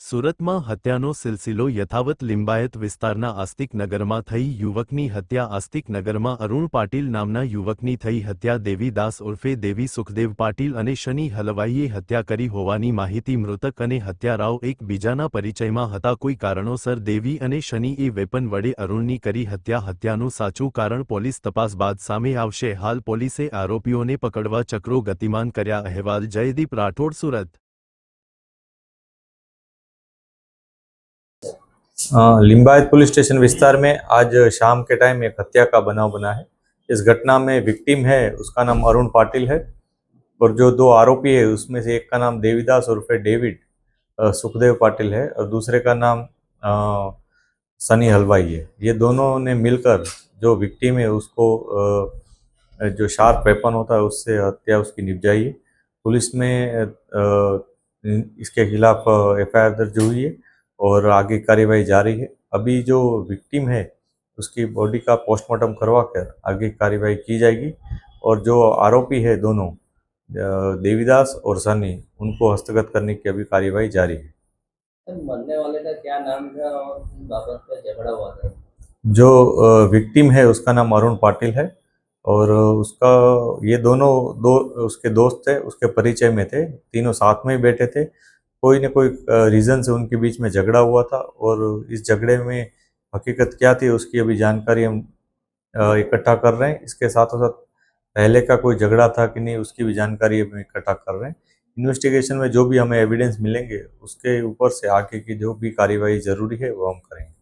સુરતમાં હત્યાનો સિલસિલો યથાવત લિંબાયત વિસ્તારના આસ્તિક નગરમાં થઈ યુવકની હત્યા આસ્તિક નગરમાં અરુણ પાટીલ નામના યુવકની થઈ હત્યા દેવીદાસ ઉર્ફે દેવી સુખદેવ પાટીલ અને શનિ હલવાઈએ હત્યા કરી હોવાની માહિતી મૃતક અને હત્યારાઓ એકબીજાના પરિચયમાં હતા કોઈ કારણોસર દેવી અને શનિએ વેપન વડે અરુણની કરી હત્યાનું સાચું કારણ પોલીસ તપાસ બાદ સામે આવશે હાલ પોલીસે આરોપીઓને પકડવા ચક્રો ગતિમાન કર્યા અહેવાલ જયદીપ રાઠોડ સુરત। लिंबायत पुलिस स्टेशन विस्तार में आज शाम के टाइम एक हत्या का बनाव बना है। इस घटना में विक्टिम है उसका नाम अरुण पाटिल है और जो दो आरोपी है उसमें से एक का नाम देवीदास उर्फे डेविड सुखदेव पाटिल है और दूसरे का नाम सनी हलवाई है। ये दोनों ने मिलकर जो विक्टिम है उसको जो शार्प वेपन होता है उससे हत्या उसकी निपजाई है। पुलिस में इसके खिलाफ एफआईआर दर्ज हुई है और आगे कार्यवाही जारी है। अभी जो विक्टिम है उसकी बॉडी का पोस्टमार्टम करवा कर आगे कार्यवाही की जाएगी और जो आरोपी है दोनों देवीदास और सनी उनको हस्तगत करने की अभी कार्यवाही जारी है। मरने वाले का क्या नाम था और किस बाबत का झगड़ा हुआ था? जो विक्टिम है उसका नाम अरुण पाटिल है और उसका ये दोनों दो उसके दोस्त थे, उसके परिचय में थे, तीनों साथ में ही बैठे थे। कोई न कोई रीज़न से उनके बीच में झगड़ा हुआ था और इस झगड़े में हकीकत क्या थी उसकी अभी जानकारी हम इकट्ठा कर रहे हैं। इसके साथ साथ पहले का कोई झगड़ा था कि नहीं उसकी भी जानकारी हम इकट्ठा कर रहे हैं। इन्वेस्टिगेशन में जो भी हमें एविडेंस मिलेंगे उसके ऊपर से आगे की जो भी कार्यवाही ज़रूरी है वो हम करेंगे।